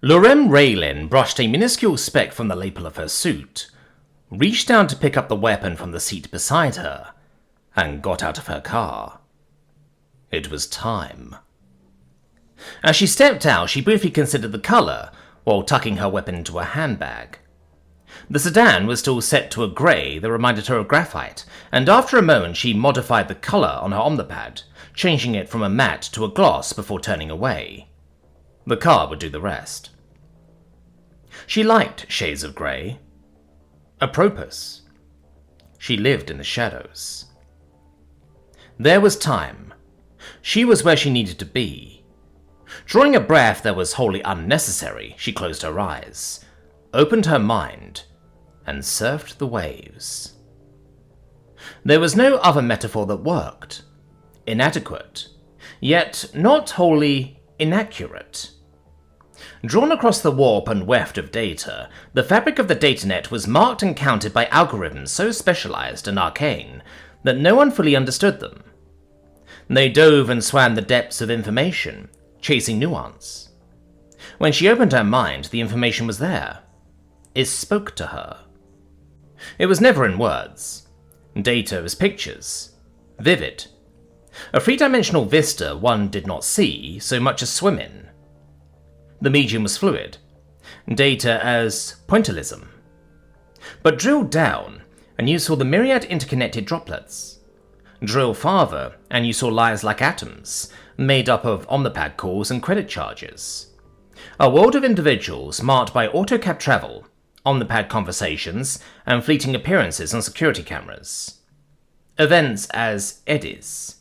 Lorem Raylin brushed a minuscule speck from the lapel of her suit, reached down to pick up the weapon from the seat beside her, and got out of her car. It was time. As she stepped out, she briefly considered the colour, while tucking her weapon into her handbag. The sedan was still set to a grey that reminded her of graphite, and after a moment she modified the colour on her omnipad, changing it from a matte to a gloss before turning away. The car would do the rest. She liked shades of grey. Apropos. She lived in the shadows. There was time. She was where she needed to be. Drawing a breath that was wholly unnecessary, she closed her eyes, opened her mind, and surfed the waves. There was no other metaphor that worked. Inadequate, yet not wholly inaccurate. Drawn across the warp and weft of data, the fabric of the datanet was marked and counted by algorithms so specialized and arcane that no one fully understood them. They dove and swam the depths of information, chasing nuance. When she opened her mind, the information was there. It spoke to her. It was never in words. Data was pictures. Vivid. A three-dimensional vista one did not see so much as swim in. The medium was fluid. Data as pointillism. But drill down, and you saw the myriad interconnected droplets. Drill farther, and you saw lives like atoms, made up of omnipad calls and credit charges. A world of individuals marked by autocab travel, omnipad conversations, and fleeting appearances on security cameras. Events as eddies.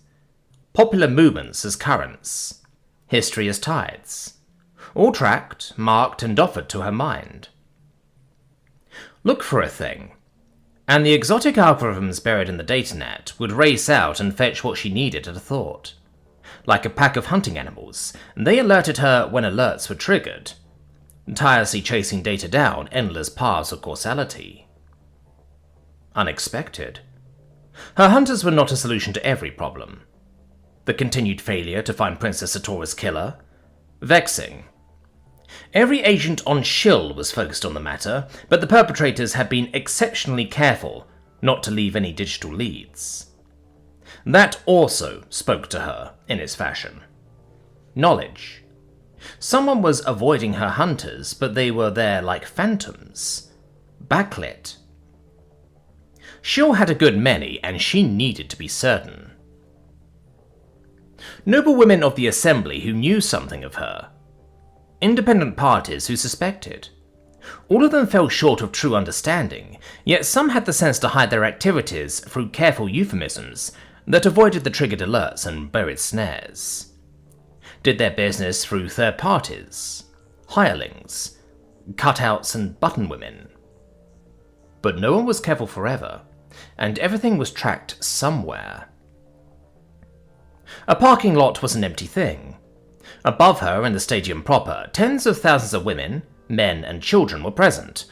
Popular movements as currents. History as tides. All tracked, marked, and offered to her mind. Look for a thing, and the exotic algorithms buried in the datanet would race out and fetch what she needed at a thought. Like a pack of hunting animals, they alerted her when alerts were triggered, tirelessly chasing data down endless paths of causality. Unexpected. Her hunters were not a solution to every problem. The continued failure to find Princess Satora's killer? Vexing. Every agent on Shill was focused on the matter, but the perpetrators had been exceptionally careful not to leave any digital leads. That also spoke to her in its fashion. Knowledge. Someone was avoiding her hunters, but they were there like phantoms. Backlit. Shill had a good many, and she needed to be certain. Noble women of the Assembly who knew something of her. Independent parties who suspected. All of them fell short of true understanding, yet some had the sense to hide their activities through careful euphemisms that avoided the triggered alerts and buried snares. Did their business through third parties, hirelings, cutouts and button women. But no one was careful forever, and everything was tracked somewhere. A parking lot was an empty thing. Above her, in the stadium proper, tens of thousands of women, men and children were present,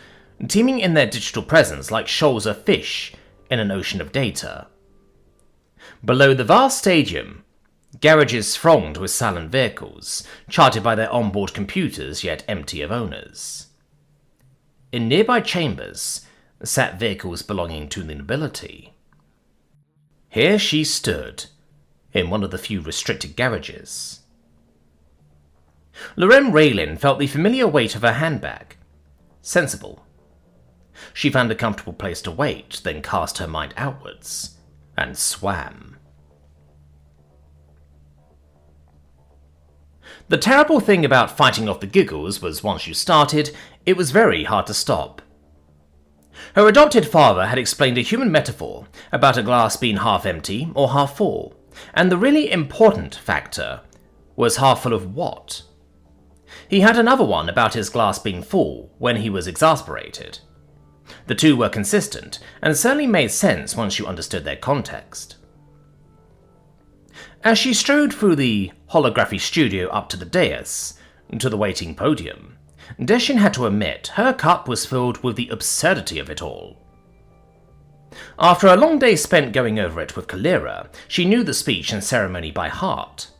teeming in their digital presence like shoals of fish in an ocean of data. Below the vast stadium, garages thronged with silent vehicles, charted by their onboard computers yet empty of owners. In nearby chambers sat vehicles belonging to the nobility. Here she stood, in one of the few restricted garages. Lorem Raylin felt the familiar weight of her handbag. Sensible. She found a comfortable place to wait, then cast her mind outwards, and swam. The terrible thing about fighting off the giggles was once you started, it was very hard to stop. Her adopted father had explained a human metaphor about a glass being half empty or half full, and the really important factor was half full of what? He had another one about his glass being full when he was exasperated. The two were consistent, and certainly made sense once you understood their context. As she strode through the holography studio up to the dais, to the waiting podium, Deshin had to admit her cup was filled with the absurdity of it all. After a long day spent going over it with Kalira, she knew the speech and ceremony by heart.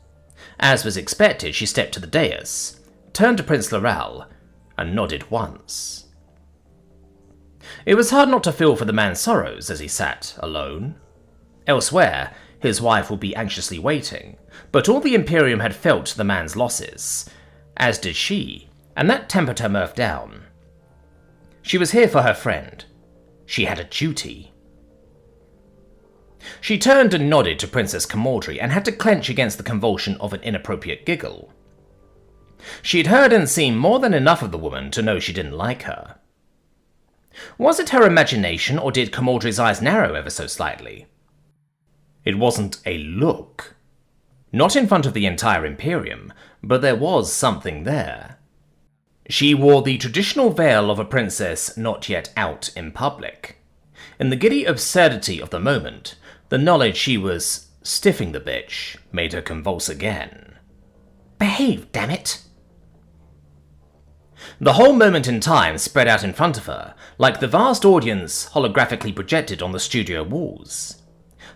As was expected, she stepped to the dais, turned to Prince Laral, and nodded once. It was hard not to feel for the man's sorrows as he sat alone. Elsewhere, his wife would be anxiously waiting, but all the Imperium had felt the man's losses, as did she, and that tempered her mirth down. She was here for her friend. She had a duty. She turned and nodded to Princess Camaldry and had to clench against the convulsion of an inappropriate giggle. She had heard and seen more than enough of the woman to know she didn't like her. Was it her imagination, or did Camaldry's eyes narrow ever so slightly? It wasn't a look. Not in front of the entire Imperium, but there was something there. She wore the traditional veil of a princess not yet out in public. In the giddy absurdity of the moment, the knowledge she was stiffing the bitch made her convulse again. Behave, damn it! The whole moment in time spread out in front of her, like the vast audience holographically projected on the studio walls.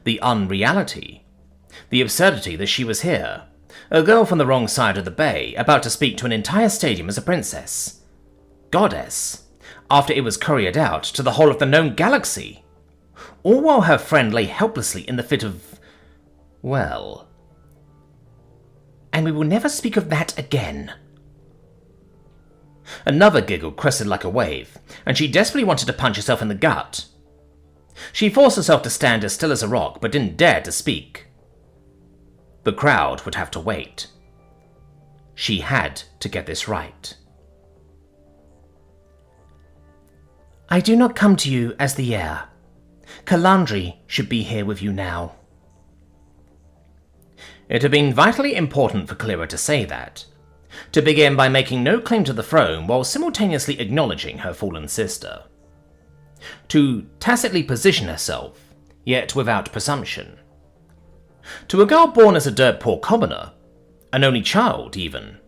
The unreality. The absurdity that she was here, a girl from the wrong side of the bay, about to speak to an entire stadium as a princess. Goddess, after it was couriered out to the whole of the known galaxy. All while her friend lay helplessly in the fit of... well... And we will never speak of that again. Another giggle crested like a wave, and she desperately wanted to punch herself in the gut. She forced herself to stand as still as a rock, but didn't dare to speak. The crowd would have to wait. She had to get this right. I do not come to you as the heir. Calandri should be here with you now. It had been vitally important for Clara to say that, to begin by making no claim to the throne while simultaneously acknowledging her fallen sister. To tacitly position herself, yet without presumption. To a girl born as a dirt poor commoner, an only child even,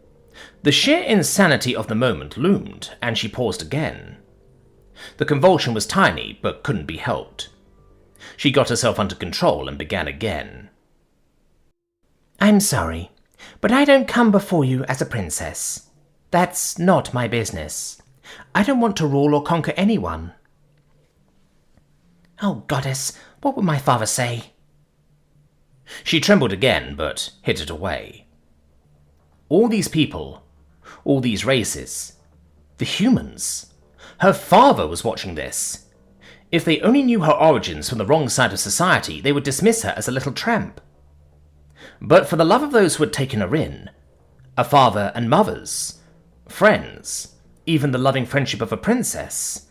the sheer insanity of the moment loomed, and she paused again. The convulsion was tiny, but couldn't be helped. She got herself under control and began again. I'm sorry, but I don't come before you as a princess. That's not my business. I don't want to rule or conquer anyone. Oh, goddess, what would my father say? She trembled again, but hid it away. All these people, all these races, the humans. Her father was watching this. If they only knew her origins from the wrong side of society, they would dismiss her as a little tramp. But for the love of those who had taken her in, a father and mothers, friends, even the loving friendship of a princess.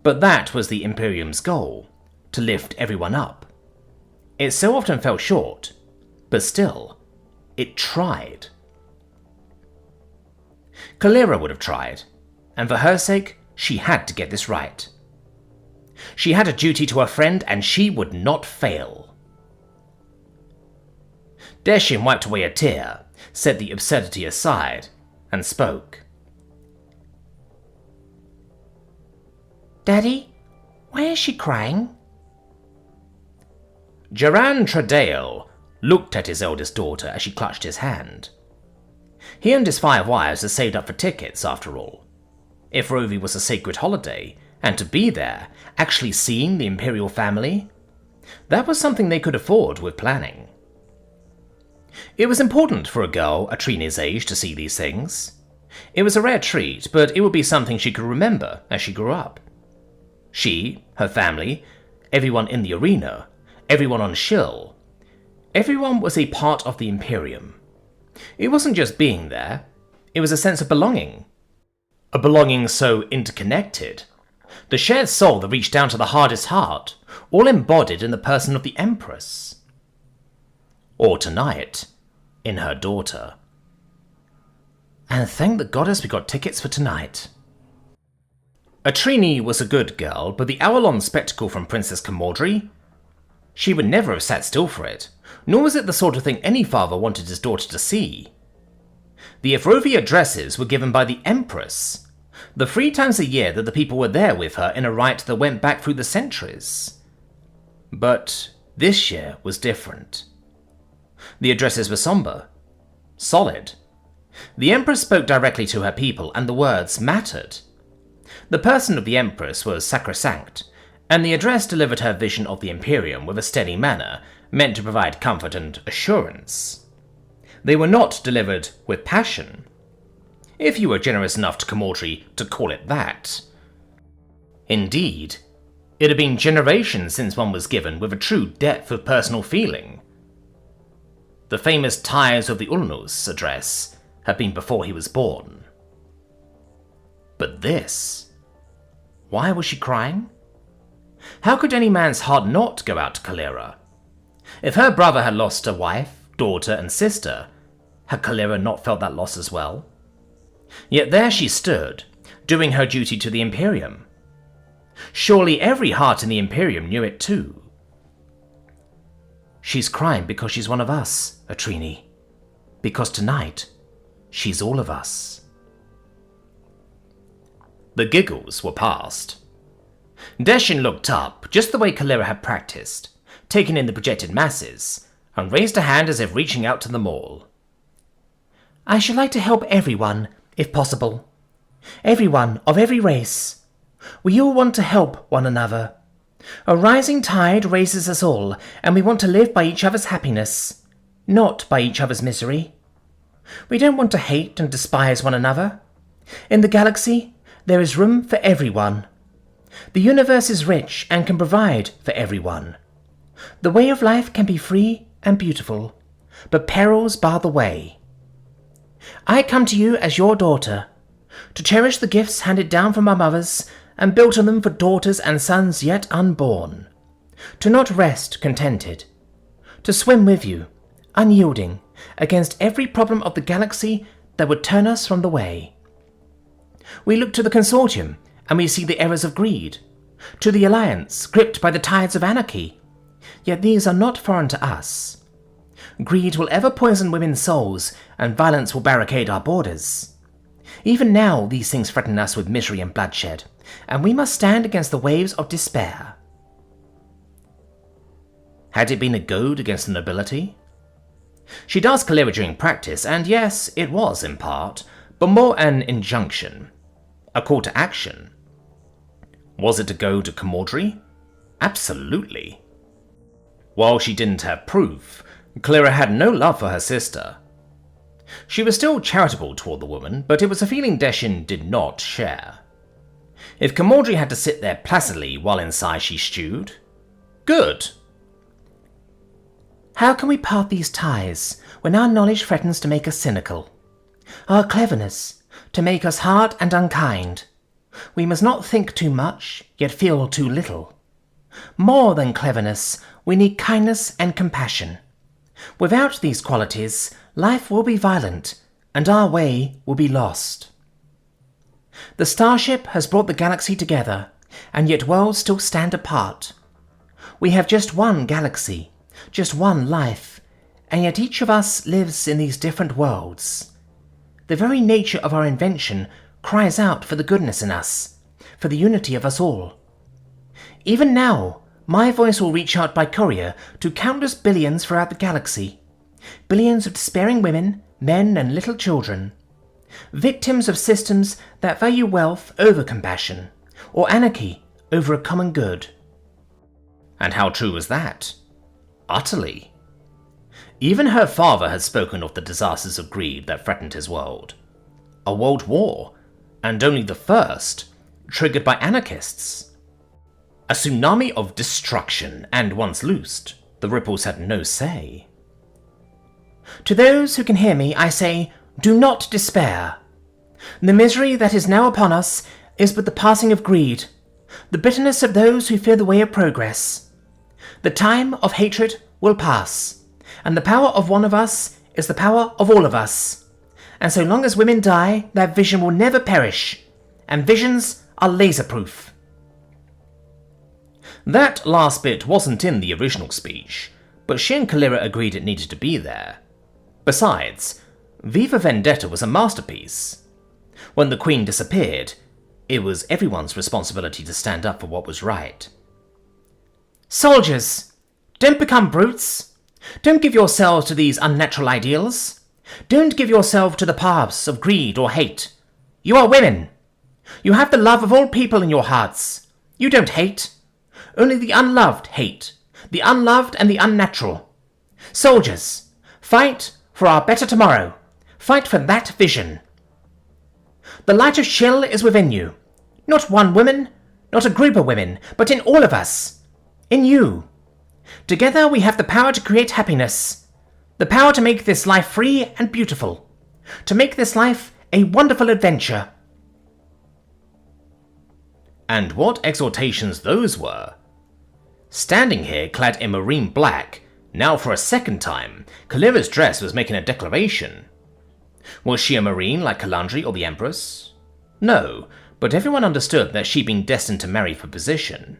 But that was the Imperium's goal, to lift everyone up. It so often fell short, but still, it tried. Clara would have tried, and for her sake, she had to get this right. She had a duty to her friend, and she would not fail. Deshin wiped away a tear, set the absurdity aside, and spoke. Daddy, why is she crying? Jaran Tredale looked at his eldest daughter as she clutched his hand. He and his 5 wives had saved up for tickets, after all. If Rovi was a sacred holiday, and to be there, actually seeing the Imperial family, that was something they could afford with planning. It was important for a girl at Trina's age to see these things. It was a rare treat, but it would be something she could remember as she grew up. She, her family, everyone in the arena, everyone on Shill, everyone was a part of the Imperium. It wasn't just being there, it was a sense of belonging. A belonging so interconnected. The shared soul that reached down to the hardest heart, all embodied in the person of the Empress. Or tonight, in her daughter. And thank the goddess we got tickets for tonight. Atrini was a good girl, but the hour-long spectacle from Princess Camaldry? She would never have sat still for it, nor was it the sort of thing any father wanted his daughter to see. The Evrovia addresses were given by the Empress, the 3 times a year that the people were there with her in a rite that went back through the centuries. But this year was different. The addresses were somber, solid. The Empress spoke directly to her people, and the words mattered. The person of the Empress was sacrosanct, and the address delivered her vision of the Imperium with a steady manner, meant to provide comfort and assurance. They were not delivered with passion, if you were generous enough to Camaldry to call it that. Indeed, it had been generations since one was given with a true depth of personal feeling. The famous Ties of the Ulnus address had been before he was born. But this? Why was she crying? How could any man's heart not go out to Kalira? If her brother had lost a wife, daughter, and sister, had Kalira not felt that loss as well? Yet there she stood, doing her duty to the Imperium. Surely every heart in the Imperium knew it too. She's crying because she's one of us, Atrini. Because tonight, she's all of us. The giggles were past. Deshin looked up, just the way Kalira had practiced, taking in the projected masses, and raised a hand as if reaching out to them all. I should like to help everyone, if possible. Everyone of every race. We all want to help one another. A rising tide raises us all, and we want to live by each other's happiness, not by each other's misery. We don't want to hate and despise one another. In the galaxy, there is room for everyone. The universe is rich and can provide for everyone. The way of life can be free and beautiful, but perils bar the way. I come to you as your daughter, to cherish the gifts handed down from our mothers and built on them for daughters and sons yet unborn, to not rest contented, to swim with you, unyielding, against every problem of the galaxy that would turn us from the way. We look to the Consortium, and we see the errors of greed, to the Alliance, gripped by the tides of anarchy, yet these are not foreign to us. Greed will ever poison women's souls, and violence will barricade our borders. Even now these things threaten us with misery and bloodshed, and we must stand against the waves of despair. Had it been a goad against the nobility? She'd asked Kalira during practice, and yes, it was in part, but more an injunction, a call to action. Was it a goad to Camaldry? Absolutely. While she didn't have proof, Kalira had no love for her sister. She was still charitable toward the woman, but it was a feeling Deshin did not share. If Camaldry had to sit there placidly while inside she stewed, good. How can we part these ties when our knowledge threatens to make us cynical? Our cleverness to make us hard and unkind. We must not think too much, yet feel too little. More than cleverness, we need kindness and compassion. Without these qualities, life will be violent, and our way will be lost. The starship has brought the galaxy together, and yet worlds still stand apart. We have just one galaxy, just one life, and yet each of us lives in these different worlds. The very nature of our invention cries out for the goodness in us, for the unity of us all. Even now, my voice will reach out by courier to countless billions throughout the galaxy. Billions of despairing women, men, and little children. Victims of systems that value wealth over compassion, or anarchy over a common good. And how true was that? Utterly. Even her father had spoken of the disasters of greed that threatened his world. A world war, and only the first, triggered by anarchists. A tsunami of destruction, and once loosed, the ripples had no say. To those who can hear me, I say, do not despair. The misery that is now upon us is but the passing of greed, the bitterness of those who fear the way of progress. The time of hatred will pass, and the power of one of us is the power of all of us. And so long as women die, that vision will never perish, and visions are laser-proof. That last bit wasn't in the original speech, but she and Kalira agreed it needed to be there. Besides, Viva Vendetta was a masterpiece. When the Queen disappeared, it was everyone's responsibility to stand up for what was right. Soldiers, don't become brutes. Don't give yourselves to these unnatural ideals. Don't give yourself to the paths of greed or hate. You are women. You have the love of all people in your hearts. You don't hate. Only the unloved hate. The unloved and the unnatural. Soldiers, fight for our better tomorrow. Fight for that vision. The light of Shill is within you. Not one woman, not a group of women, but in all of us. In you. Together we have the power to create happiness. The power to make this life free and beautiful. To make this life a wonderful adventure. And what exhortations those were. Standing here clad in marine black, now for a second time, Kalira's dress was making a declaration. Was she a marine like Kalandri or the Empress? No, but everyone understood that she'd been destined to marry for position.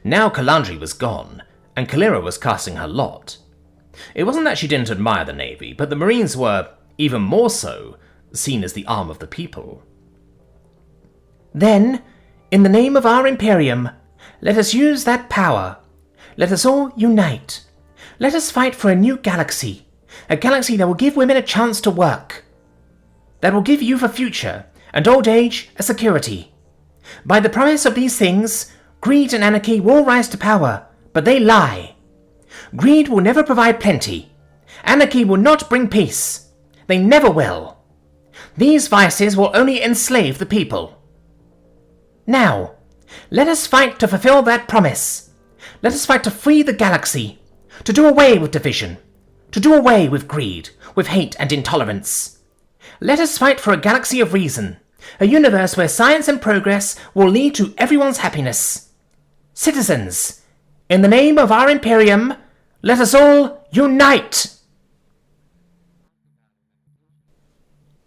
Now Kalandri was gone, and Kalira was casting her lot. It wasn't that she didn't admire the Navy, but the Marines were, even more so, seen as the arm of the people. Then, in the name of our Imperium, let us use that power. Let us all unite. Let us fight for a new galaxy. A galaxy that will give women a chance to work. That will give youth a future, and old age a security. By the promise of these things, greed and anarchy will rise to power, but they lie. Greed will never provide plenty. Anarchy will not bring peace. They never will. These vices will only enslave the people. Now, let us fight to fulfill that promise. Let us fight to free the galaxy, to do away with division, to do away with greed, with hate and intolerance. Let us fight for a galaxy of reason, a universe where science and progress will lead to everyone's happiness. Citizens, in the name of our Imperium, let us all unite!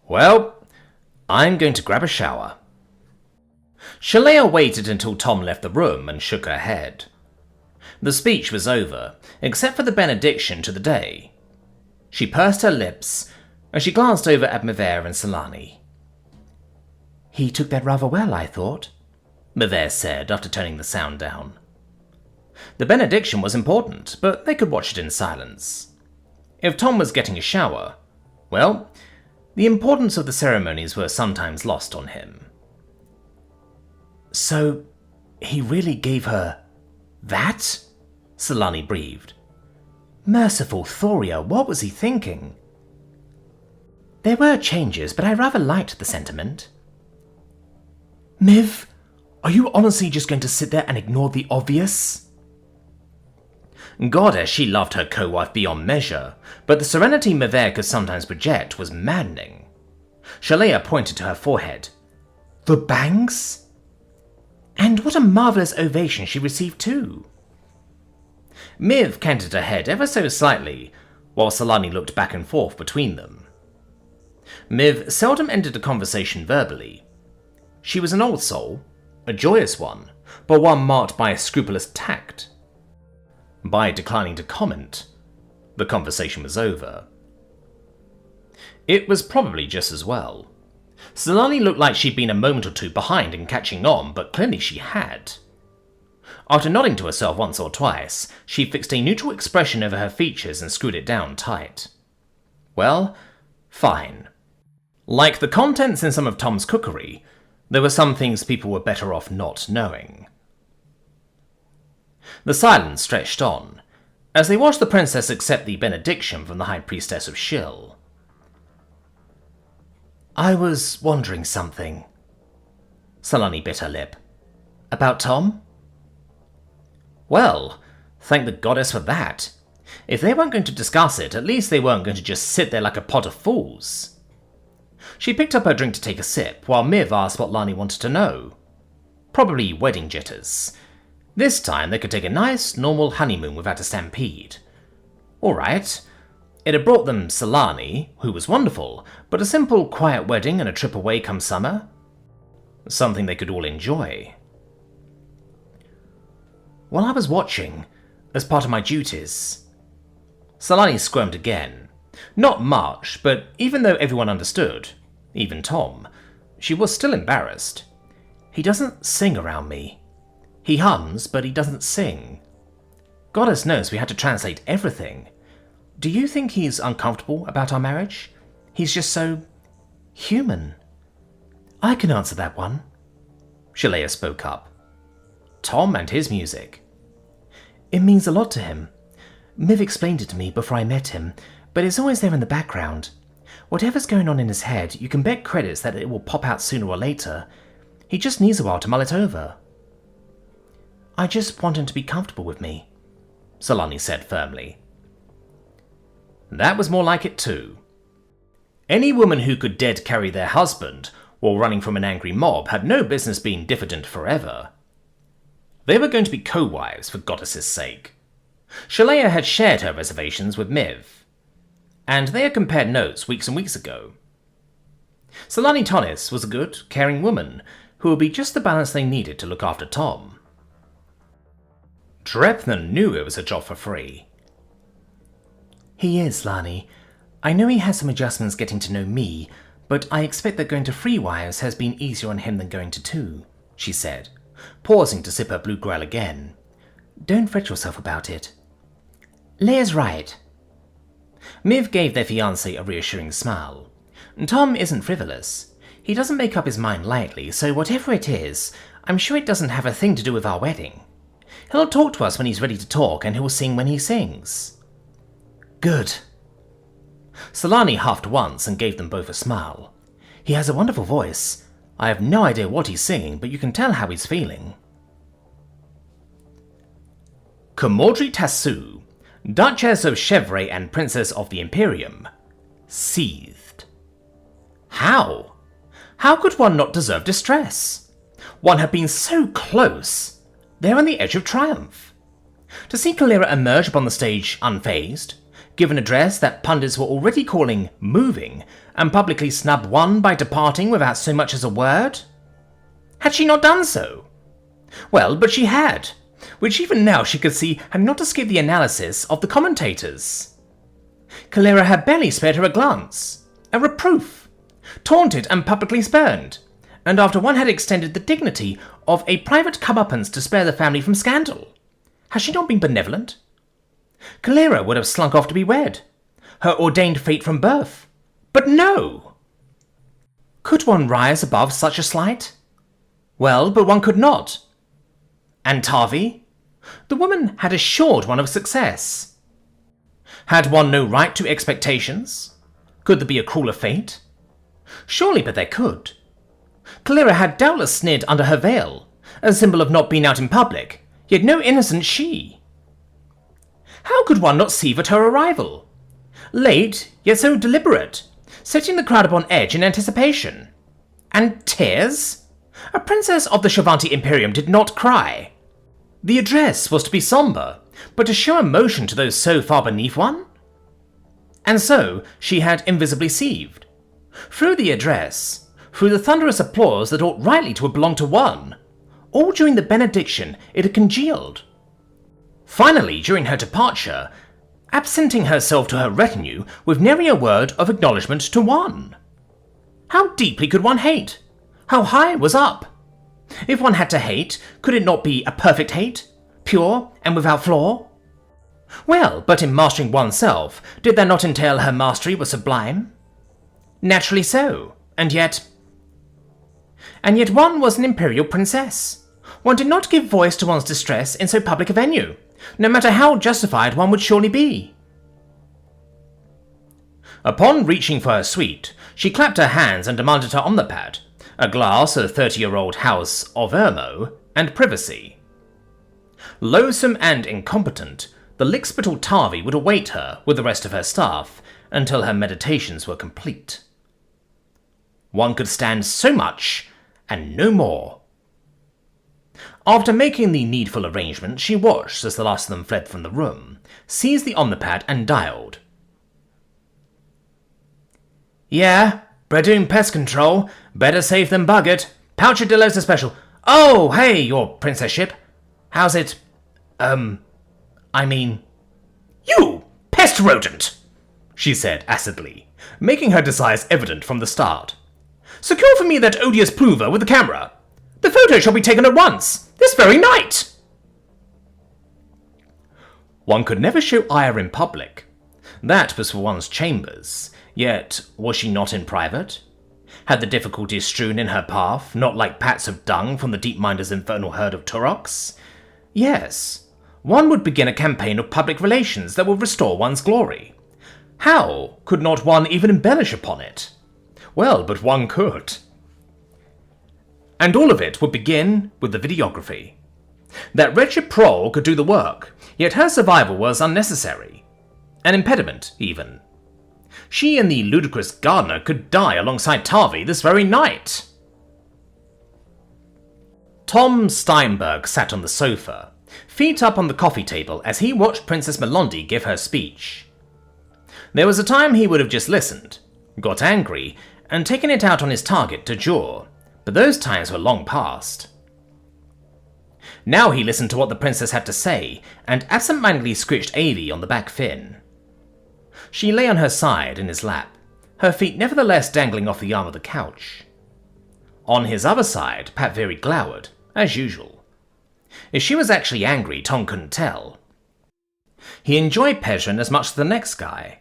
Well, I'm going to grab a shower. Shalea waited until Tom left the room and shook her head. The speech was over, except for the benediction to the day. She pursed her lips as she glanced over at Mavere and Solani. He took that rather well, I thought, Mavere said after turning the sound down. The benediction was important, but they could watch it in silence. If Tom was getting a shower, well, the importance of the ceremonies were sometimes lost on him. So, he really gave her that? Solani breathed. Merciful Thoria, what was he thinking? There were changes, but I rather liked the sentiment. Miv, are you honestly just going to sit there and ignore the obvious? Goddess, she loved her co-wife beyond measure, but the serenity Mavere could sometimes project was maddening. Shalea pointed to her forehead. The bangs? And what a marvellous ovation she received too. Miv canted her head ever so slightly, while Solani looked back and forth between them. Miv seldom ended a conversation verbally. She was an old soul, a joyous one, but one marked by scrupulous tact. By declining to comment, the conversation was over. It was probably just as well. Solani looked like she'd been a moment or two behind in catching on, but clearly she had. After nodding to herself once or twice, she fixed a neutral expression over her features and screwed it down tight. Well, fine. Like the contents in some of Tom's cookery, there were some things people were better off not knowing. The silence stretched on, as they watched the princess accept the benediction from the High Priestess of Shill. I was wondering something. Solani bit her lip. About Tom? Well, thank the goddess for that. If they weren't going to discuss it, at least they weren't going to just sit there like a pot of fools. She picked up her drink to take a sip, while Miv asked what Lani wanted to know. Probably wedding jitters. This time they could take a nice, normal honeymoon without a stampede. Alright. It had brought them Solani, who was wonderful, but a simple, quiet wedding and a trip away come summer? Something they could all enjoy. While I was watching, as part of my duties... Solani squirmed again. Not much, but even though everyone understood, even Tom, she was still embarrassed. He doesn't sing around me. He hums, but he doesn't sing. Goddess knows we had to translate everything. Do you think he's uncomfortable about our marriage? He's just so human. I can answer that one. Shalea spoke up. Tom and his music. It means a lot to him. Miv explained it to me before I met him, but it's always there in the background. Whatever's going on in his head, you can bet credits that it will pop out sooner or later. He just needs a while to mull it over. I just want him to be comfortable with me, Solani said firmly. That was more like it too. Any woman who could dead carry their husband while running from an angry mob had no business being diffident forever. They were going to be co-wives, for goddess's sake. Shalea had shared her reservations with Miv, and they had compared notes weeks and weeks ago. Solani Tonnis was a good, caring woman who would be just the balance they needed to look after Tom. Drepnan knew it was a job for free. He is, Lani. I know he has some adjustments getting to know me, but I expect that going to 3 wives has been easier on him than going to 2, she said, pausing to sip her blue grille again. Don't fret yourself about it. Leia's right. Miv gave their fiancé a reassuring smile. Tom isn't frivolous. He doesn't make up his mind lightly, so whatever it is, I'm sure it doesn't have a thing to do with our wedding. He'll talk to us when he's ready to talk, and he'll sing when he sings. Good. Solani huffed once and gave them both a smile. He has a wonderful voice. I have no idea what he's singing, but you can tell how he's feeling. Comordri Tassu, Duchess of Chevre and Princess of the Imperium, seethed. How? How could one not deserve distress? One had been so close, there on the edge of triumph. To see Kalira emerge upon the stage unfazed, give an address that pundits were already calling moving, and publicly snub one by departing without so much as a word? Had she not done so? Well, but she had, which even now she could see had not escaped the analysis of the commentators. Kalira had barely spared her a glance, a reproof, taunted and publicly spurned, and after one had extended the dignity of a private comeuppance to spare the family from scandal. Has she not been benevolent? Kalira would have slunk off to be wed, her ordained fate from birth. But no! Could one rise above such a slight? Well, but one could not. And Tavi? The woman had assured one of success. Had one no right to expectations? Could there be a crueler fate? Surely, but there could. Kalira had doubtless sneered under her veil, a symbol of not being out in public, yet no innocent she. How could one not seethe at her arrival? Late, yet so deliberate, setting the crowd upon edge in anticipation. And tears? A princess of the Shavanti Imperium did not cry. The address was to be sombre, but to show emotion to those so far beneath one? And so she had invisibly seethed. Through the address, through the thunderous applause that ought rightly to have belonged to one, all during the benediction it had congealed. Finally, during her departure, absenting herself to her retinue with nary a word of acknowledgement to one. How deeply could one hate? How high was up? If one had to hate, could it not be a perfect hate, pure and without flaw? Well, but in mastering oneself, did that not entail her mastery was sublime? Naturally so, and yet one was an imperial princess. One did not give voice to one's distress in so public a venue, no matter how justified one would surely be. Upon reaching for her suite, she clapped her hands and demanded her omnipad, a glass of 30-year-old house of Ermo, and privacy. Loathsome and incompetent, the lickspittle Tavi would await her with the rest of her staff until her meditations were complete. One could stand so much, and no more. After making the needful arrangements, she watched as the last of them fled from the room, seized the omnipad and dialed. Yeah, Bredoon Pest Control. Better safe than bug it. Poucher Delosa Special. Oh, hey, your princess-ship. How's it? You, pest rodent, she said acidly, making her disguise evident from the start. Secure for me that odious prover with the camera. The photo shall be taken at once, this very night. One could never show ire in public. That was for one's chambers. Yet, was she not in private? Had the difficulties strewn in her path, not like pats of dung from the deep minder's infernal herd of Turoks? Yes, one would begin a campaign of public relations that would restore one's glory. How could not one even embellish upon it? Well, but one could. And all of it would begin with the videography. That wretched Prole could do the work, yet her survival was unnecessary. An impediment, even. She and the ludicrous gardener could die alongside Tavi this very night. Tom Steinberg sat on the sofa, feet up on the coffee table as he watched Princess Melondi give her speech. There was a time he would have just listened, got angry, and taken it out on his target to jaw, but those times were long past. Now he listened to what the princess had to say, and absent-mindedly scritched Avi on the back fin. She lay on her side in his lap, her feet nevertheless dangling off the arm of the couch. On his other side, Pathfinder glowered, as usual. If she was actually angry, Tom couldn't tell. He enjoyed Pezrin as much as the next guy,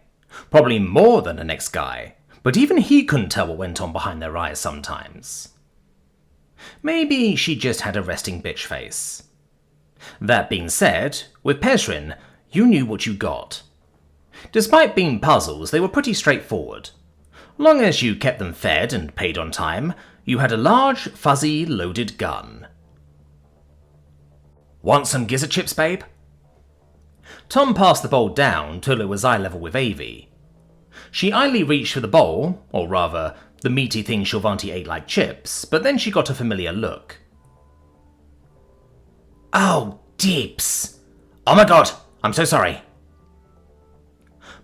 probably more than the next guy, but even he couldn't tell what went on behind their eyes sometimes. Maybe she just had a resting bitch face. That being said, with Pezrin, you knew what you got. Despite being puzzles, they were pretty straightforward. Long as you kept them fed and paid on time, you had a large, fuzzy, loaded gun. Want some gizzard chips, babe? Tom passed the bowl down till it was eye level with Avi. She idly reached for the bowl, or rather, the meaty thing Shilvanti ate like chips, but then she got a familiar look. Oh, deeps! Oh my god, I'm so sorry.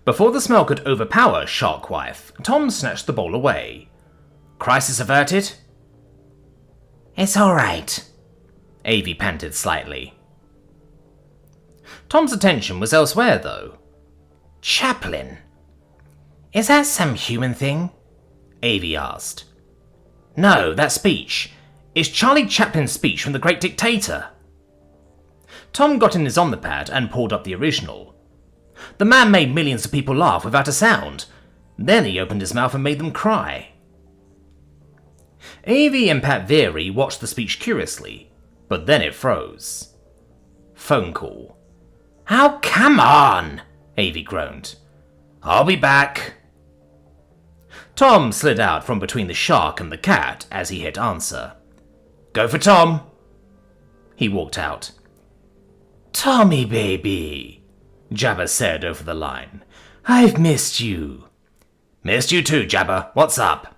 Before the smell could overpower Sharkwife, Tom snatched the bowl away. Crisis averted? It's alright, Avi panted slightly. Tom's attention was elsewhere, though. Chaplain. Is that some human thing? Avi asked. No, that speech. It's Charlie Chaplin's speech from the Great Dictator. Tom got in his Omnipad and pulled up the original. The man made millions of people laugh without a sound. Then he opened his mouth and made them cry. Avi and Pat Veery watched the speech curiously, but then it froze. Phone call. Oh, come on, Avi groaned. I'll be back. Tom slid out from between the shark and the cat as he hit answer. Go for Tom. He walked out. Tommy, baby, Jabba said over the line. I've missed you. Missed you too, Jabba. What's up?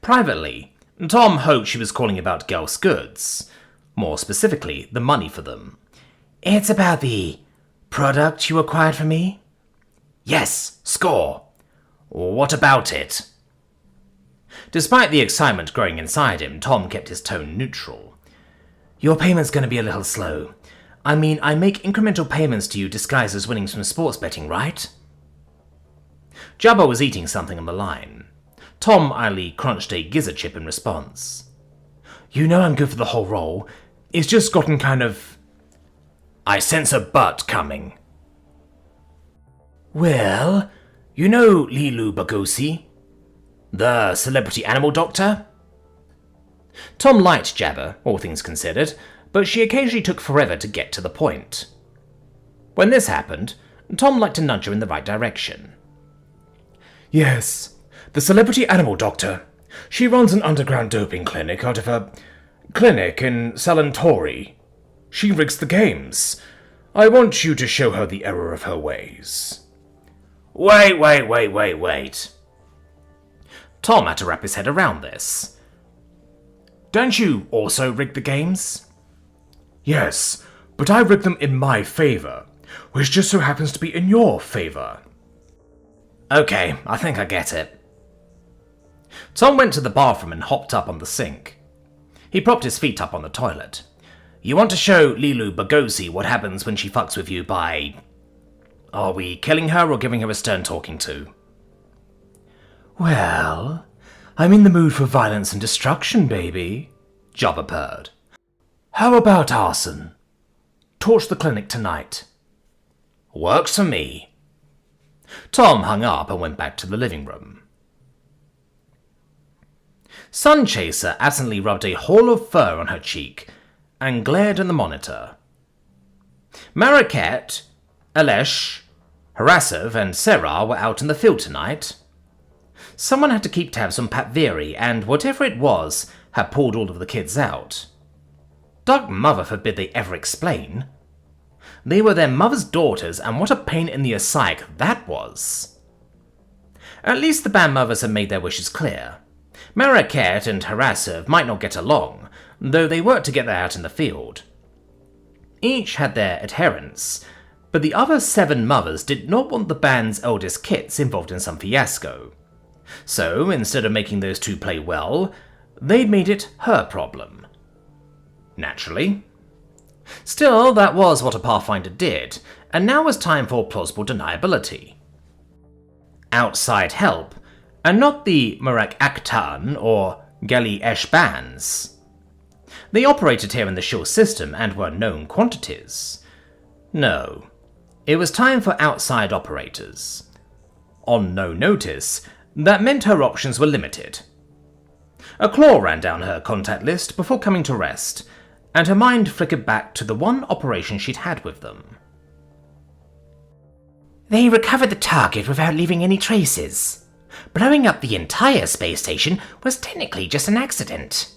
Privately, Tom hoped she was calling about Gelf's goods. More specifically, the money for them. It's about the product you acquired from me? Yes, score. What about it? Despite the excitement growing inside him, Tom kept his tone neutral. Your payment's going to be a little slow. I mean, I make incremental payments to you disguised as winnings from sports betting, right? Jabba was eating something on the line. Tom idly crunched a gizzard chip in response. You know I'm good for the whole role. It's just gotten kind of... I sense a but coming. Well, you know Lilu Bagosi? The celebrity animal doctor? Tom liked Jabba, all things considered, but she occasionally took forever to get to the point. When this happened, Tom liked to nudge her in the right direction. Yes, the celebrity animal doctor. She runs an underground doping clinic out of her clinic in Salantori. She rigs the games. I want you to show her the error of her ways. Wait. Tom had to wrap his head around this. Don't you also rig the games? Yes, but I rig them in my favor, which just so happens to be in your favor. Okay, I think I get it. Tom went to the bathroom and hopped up on the sink. He propped his feet up on the toilet. You want to show Lilu Bagosi what happens when she fucks with you by... Are we killing her or giving her a stern talking to? Well, I'm in the mood for violence and destruction, baby, Jabba purred. How about arson? Torch the clinic tonight. Works for me. Tom hung up and went back to the living room. Sunchaser absently rubbed a hall of fur on her cheek and glared at the monitor. Mariquette, Alesh, Harasov and Sarah were out in the field tonight. Someone had to keep tabs on Pathfinder, and whatever it was had pulled all of the kids out. Dark mother forbid they ever explain. They were their mother's daughters, and what a pain in the psyche that was. At least the band mothers had made their wishes clear. Mariquette and Harasov might not get along, though they worked together out in the field. Each had their adherents, but the other 7 mothers did not want the band's eldest kits involved in some fiasco. So, instead of making those two play well, they'd made it her problem. Naturally. Still, that was what a Pathfinder did, and now was time for plausible deniability. Outside help, and not the Murak Akhtan or Gali Esh bands. They operated here in the Shul system and were known quantities. No, it was time for outside operators. On no notice, that meant her options were limited. A claw ran down her contact list before coming to rest, and her mind flickered back to the one operation she'd had with them. They recovered the target without leaving any traces. Blowing up the entire space station was technically just an accident.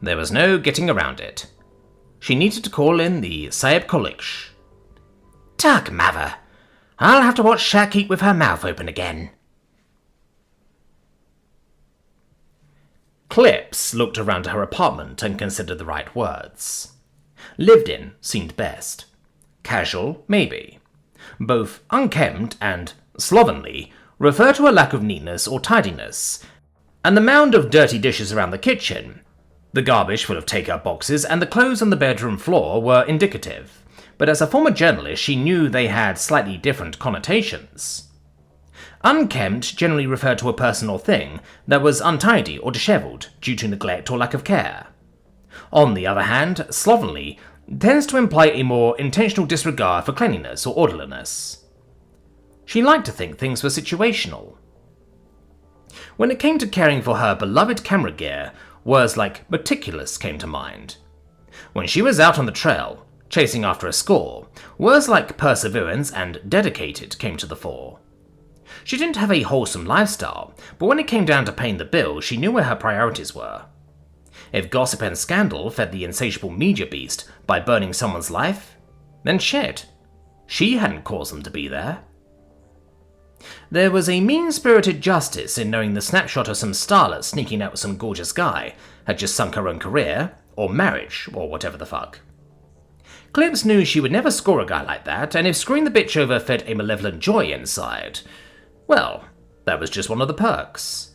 There was no getting around it. She needed to call in the Saeb Koliksh. Dark mother. I'll have to watch Shaq eat with her mouth open again. Clips looked around her apartment and considered the right words. Lived in seemed best. Casual, maybe. Both unkempt and slovenly refer to a lack of neatness or tidiness, and the mound of dirty dishes around the kitchen, the garbage full of take-out boxes, and the clothes on the bedroom floor were indicative, but as a former journalist she knew they had slightly different connotations. Unkempt generally referred to a person or thing that was untidy or dishevelled due to neglect or lack of care. On the other hand, slovenly tends to imply a more intentional disregard for cleanliness or orderliness. She liked to think things were situational. When it came to caring for her beloved camera gear, words like meticulous came to mind. When she was out on the trail, chasing after a score, words like perseverance and dedicated came to the fore. She didn't have a wholesome lifestyle, but when it came down to paying the bill, she knew where her priorities were. If gossip and scandal fed the insatiable media beast by burning someone's life, then shit, she hadn't caused them to be there. There was a mean-spirited justice in knowing the snapshot of some starlet sneaking out with some gorgeous guy had just sunk her own career, or marriage, or whatever the fuck. Clips knew she would never score a guy like that, and if screwing the bitch over fed a malevolent joy inside, well, that was just one of the perks.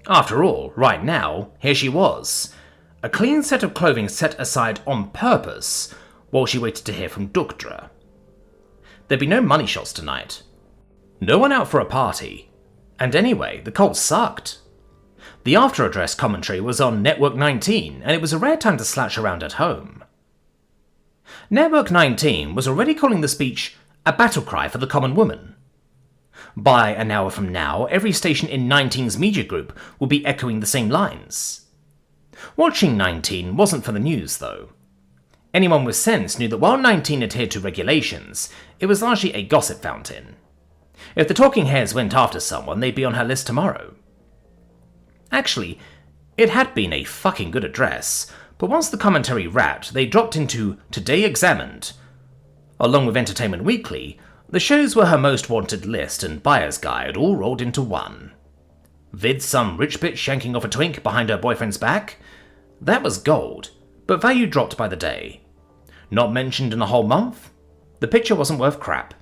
After all, right now, here she was, a clean set of clothing set aside on purpose while she waited to hear from Dukdra. There'd be no money shots tonight. No one out for a party. And anyway, the cult sucked. The after-address commentary was on Network 19, and it was a rare time to slouch around at home. Network 19 was already calling the speech a battle cry for the common woman. By an hour from now, every station in 19's media group will be echoing the same lines. Watching 19 wasn't for the news, though. Anyone with sense knew that while 19 adhered to regulations, it was largely a gossip fountain. If the talking heads went after someone, they'd be on her list tomorrow. Actually, it had been a fucking good address, but once the commentary wrapped, they dropped into Today Examined. Along with Entertainment Weekly, the shows were her most wanted list and buyer's guide all rolled into one. Vid some rich bitch shanking off a twink behind her boyfriend's back? That was gold, but value dropped by the day. Not mentioned in a whole month? The picture wasn't worth crap.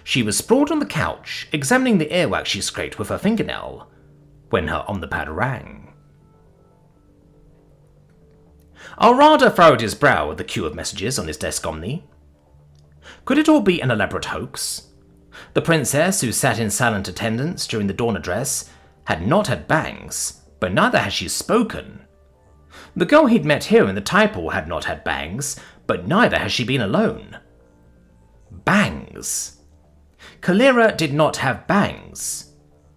She was sprawled on the couch, examining the earwax she scraped with her fingernail, when her Omnipad rang. Alrada furrowed his brow at the queue of messages on his desk Omni. Could it all be an elaborate hoax? The princess, who sat in silent attendance during the dawn address, had not had bangs, but neither had she spoken. The girl he'd met here in the Typal had not had bangs, but neither had she been alone. Bangs. Kalira did not have bangs.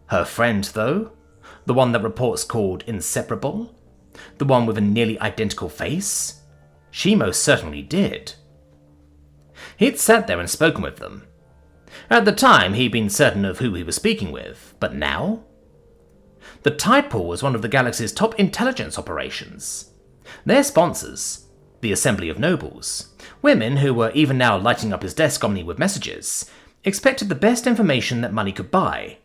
Her friend, though, the one that reports called Inseparable, the one with a nearly identical face, she most certainly did. He'd sat there and spoken with them. At the time, he'd been certain of who he was speaking with, but now? The Tide Pool was one of the galaxy's top intelligence operations. Their sponsors, the Assembly of Nobles, women who were even now lighting up his desk omni with messages, expected the best information that money could buy,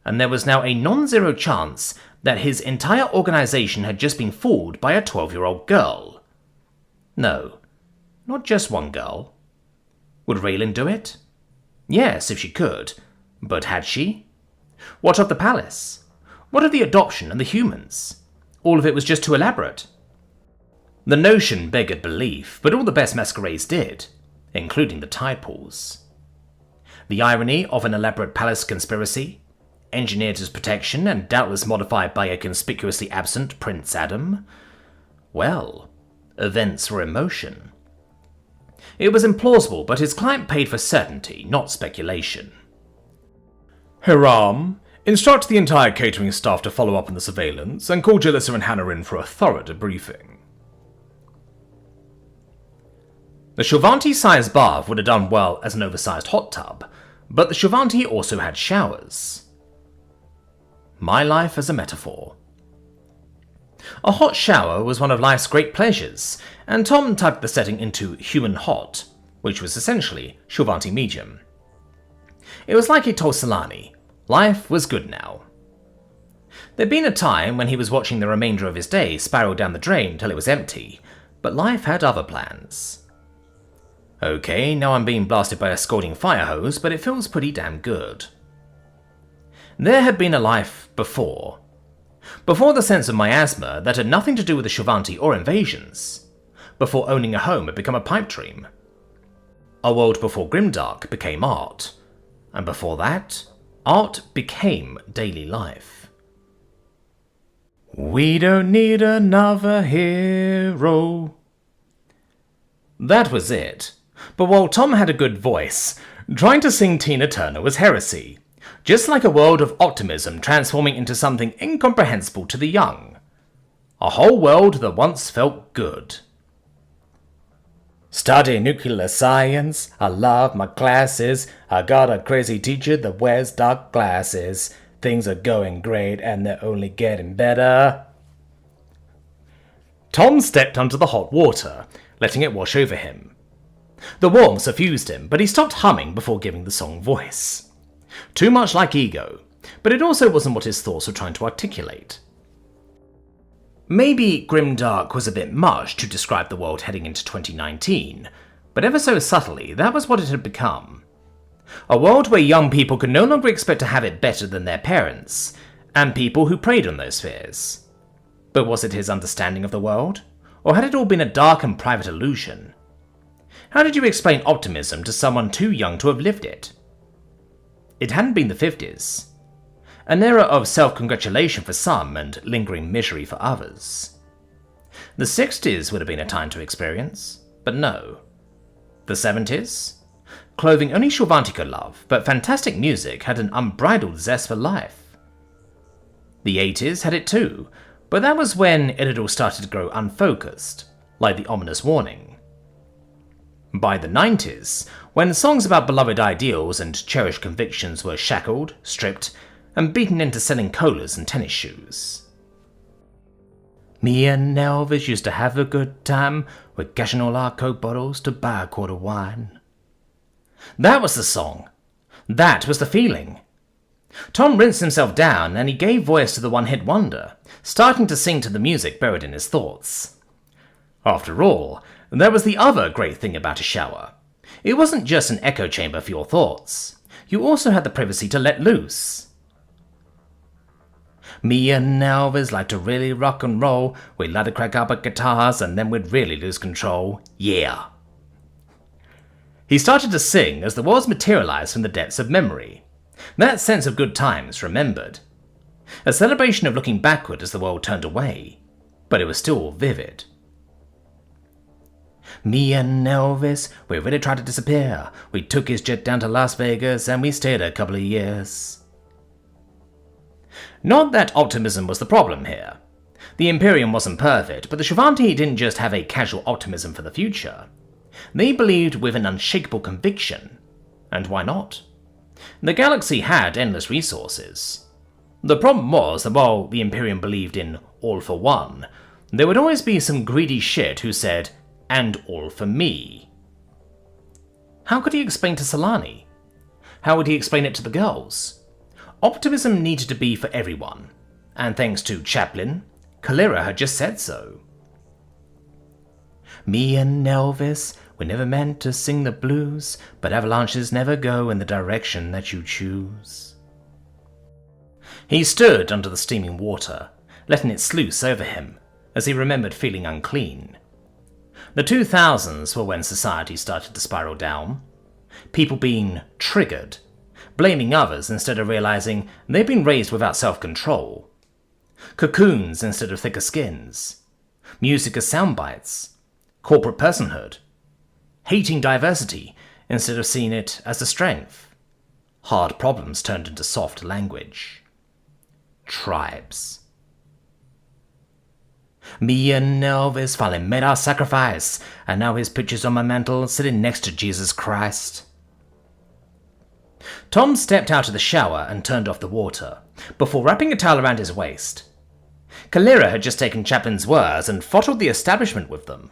and there was now a non-zero chance that his entire organization had just been fooled by a 12-year-old girl. No, not just one girl. Would Raylan do it? Yes, if she could. But had she? What of the palace? What of the adoption and the humans? All of it was just too elaborate. The notion beggared belief, but all the best masquerades did, including the Tide Pools. The irony of an elaborate palace conspiracy, engineered as protection and doubtless modified by a conspicuously absent Prince Adam? Well, events were in motion. It was implausible, but his client paid for certainty, not speculation. Hiram, instruct the entire catering staff to follow up on the surveillance and call Jalissa and Hannah in for a thorough debriefing. The Shovanti-sized bath would have done well as an oversized hot tub, but the Shovanti also had showers. My life as a metaphor. A hot shower was one of life's great pleasures, and Tom tucked the setting into human hot, which was essentially Shovanti medium. It was like he told Solani, life was good now. There'd been a time when he was watching the remainder of his day spiral down the drain till it was empty, but life had other plans. Okay, now I'm being blasted by a scalding fire hose, but it feels pretty damn good. There had been a life before. Before the sense of miasma that had nothing to do with the Shovanti or invasions. Before owning a home had become a pipe dream. A world before grimdark became art. And before that, art became daily life. We don't need another hero. That was it. But while Tom had a good voice, trying to sing Tina Turner was heresy. Just like a world of optimism transforming into something incomprehensible to the young. A whole world that once felt good. Study nuclear science, I love my classes, I got a crazy teacher that wears dark glasses. Things are going great and they're only getting better. Tom stepped onto the hot water, letting it wash over him. The warmth suffused him, but he stopped humming before giving the song voice. Too much like ego, but it also wasn't what his thoughts were trying to articulate. Maybe grimdark was a bit much to describe the world heading into 2019, but ever so subtly, that was what it had become. A world where young people could no longer expect to have it better than their parents, and people who preyed on those fears. But was it his understanding of the world, or had it all been a dark and private illusion? How did you explain optimism to someone too young to have lived it? It hadn't been the 50s. An era of self-congratulation for some and lingering misery for others. The 60s would have been a time to experience, but no. The 70s? Clothing only Shovanti could love, but fantastic music had an unbridled zest for life. The 80s had it too, but that was when it had all started to grow unfocused, like the ominous warning. By the 90s, when songs about beloved ideals and cherished convictions were shackled, stripped, and beaten into selling colas and tennis shoes. Me and Elvis used to have a good time, we're cashing all our Coke bottles to buy a quart of wine. That was the song. That was the feeling. Tom rinsed himself down and he gave voice to the one-hit wonder, starting to sing to the music buried in his thoughts. After all, there was the other great thing about a shower. It wasn't just an echo chamber for your thoughts. You also had the privacy to let loose. Me and Elvis like to really rock and roll. We'd like to crack up our guitars and then we'd really lose control. Yeah. He started to sing as the words materialized from the depths of memory. That sense of good times remembered. A celebration of looking backward as the world turned away. But it was still vivid. Me and Elvis, we really tried to disappear. We took his jet down to Las Vegas and we stayed a couple of years. Not that optimism was the problem here. The Imperium wasn't perfect, but the Shvanti didn't just have a casual optimism for the future. They believed with an unshakable conviction. And why not? The galaxy had endless resources. The problem was that while the Imperium believed in all for one, there would always be some greedy shit who said, and all for me. How could he explain to Solani? How would he explain it to the girls? Optimism needed to be for everyone, and thanks to Chaplin, Kalira had just said so. Me and Elvis, we never meant to sing the blues, but avalanches never go in the direction that you choose. He stood under the steaming water, letting it sluice over him, as he remembered feeling unclean. The 2000s were when society started to spiral down. People being triggered, blaming others instead of realizing they'd been raised without self-control. Cocoons instead of thicker skins. Music as sound bites. Corporate personhood. Hating diversity instead of seeing it as a strength. Hard problems turned into soft language. Tribes. Me and Elvis finally made our sacrifice, and now his picture's on my mantle, sitting next to Jesus Christ. Tom stepped out of the shower and turned off the water, before wrapping a towel around his waist. Kalira had just taken Chaplin's words and fottled the establishment with them.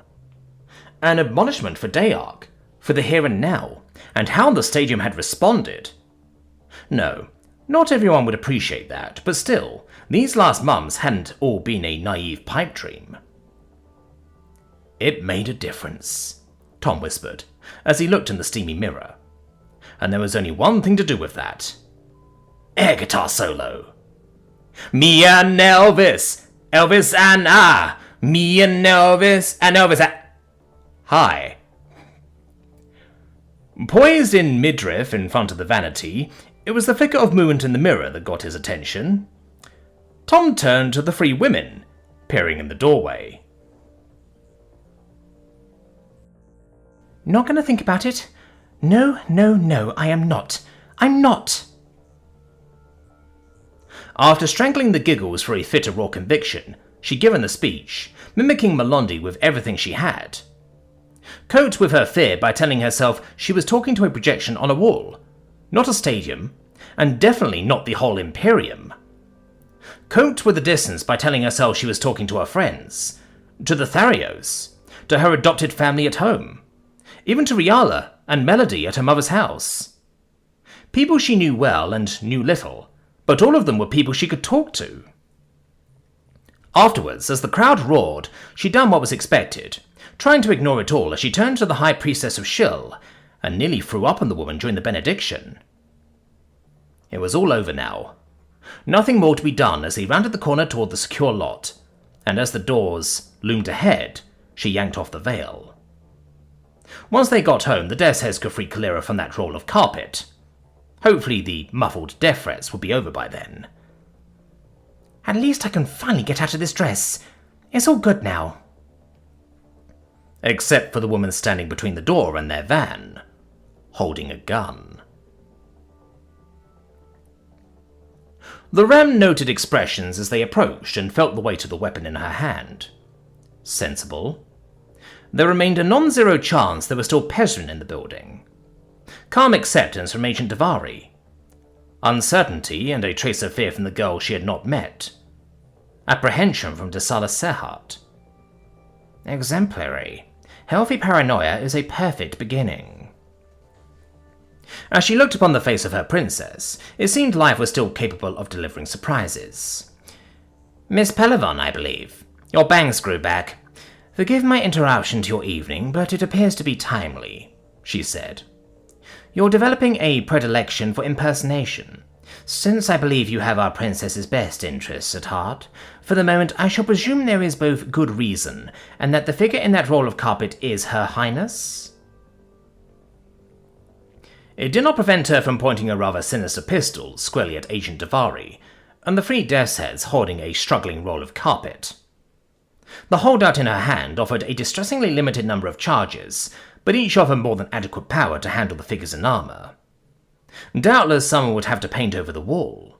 An admonishment for Dayark, for the here and now, and how the stadium had responded. No, not everyone would appreciate that, but still, these last months hadn't all been a naive pipe dream. It made a difference, Tom whispered, as he looked in the steamy mirror. And there was only one thing to do with that. Air guitar solo. Me and Elvis, Elvis and me and Elvis and. Hi. Poised in midriff in front of the vanity, it was the flicker of movement in the mirror that got his attention. Tom turned to the three women, peering in the doorway. Not gonna think about it? No, I am not. I'm not. After strangling the giggles for a fit of raw conviction, she'd given the speech, mimicking Melondi with everything she had. Coped with her fear by telling herself she was talking to a projection on a wall, not a stadium, and definitely not the whole Imperium. Coped with the distance by telling herself she was talking to her friends, to the Tharios, to her adopted family at home, even to Riala and Melody at her mother's house. People she knew well and knew little, but all of them were people she could talk to. Afterwards, as the crowd roared, she'd done what was expected, trying to ignore it all as she turned to the High Priestess of Shill, and nearly threw up on the woman during the benediction. It was all over now. Nothing more to be done as he rounded the corner toward the secure lot, and as the doors loomed ahead, she yanked off the veil. Once they got home, the death's heads could free Kalira from that roll of carpet. Hopefully the muffled death threats would be over by then. At least I can finally get out of this dress. It's all good now. Except for the woman standing between the door and their van, holding a gun. The Rem noted expressions as they approached and felt the weight of the weapon in her hand. Sensible. There remained a non-zero chance there was still Pezrin in the building. Calm acceptance from Agent Davari. Uncertainty and a trace of fear from the girl she had not met. Apprehension from Desala Serhat. Exemplary. Healthy paranoia is a perfect beginning. As she looked upon the face of her princess, it seemed life was still capable of delivering surprises. Miss Pelavan, I believe. Your bangs grew back. Forgive my interruption to your evening, but it appears to be timely, she said. You're developing a predilection for impersonation. Since I believe you have our princess's best interests at heart, for the moment I shall presume there is both good reason, and that the figure in that roll of carpet is Her Highness. It did not prevent her from pointing a rather sinister pistol squarely at Agent Davari, and the three death's heads holding a struggling roll of carpet. The holdout in her hand offered a distressingly limited number of charges, but each offered more than adequate power to handle the figures in armor. Doubtless someone would have to paint over the wall.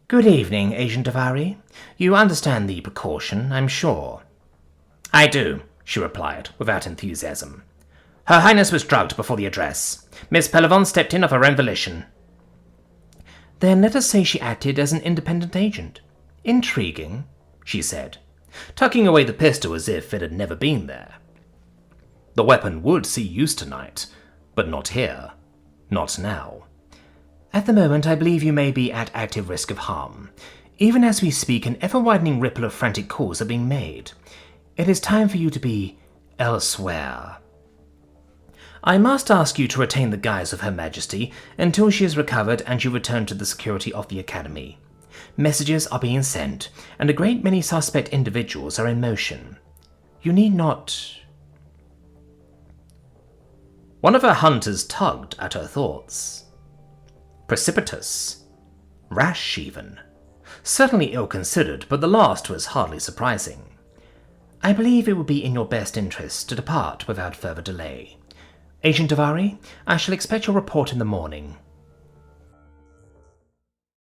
Good evening, Agent Avari. You understand the precaution, I'm sure. I do, she replied, without enthusiasm. Her Highness was drugged before the address. Miss Pellivon stepped in of her own volition. Then let us say she acted as an independent agent. Intriguing, she said, tucking away the pistol as if it had never been there. The weapon would see use tonight, but not here. Not now. At the moment, I believe you may be at active risk of harm. Even as we speak, an ever-widening ripple of frantic calls are being made. It is time for you to be elsewhere. I must ask you to retain the guise of Her Majesty until she is recovered and you return to the security of the Academy. Messages are being sent, and a great many suspect individuals are in motion. You need not... One of her hunters tugged at her thoughts. Precipitous. Rash, even. Certainly ill-considered, but the last was hardly surprising. I believe it would be in your best interest to depart without further delay. Agent Avari, I shall expect your report in the morning.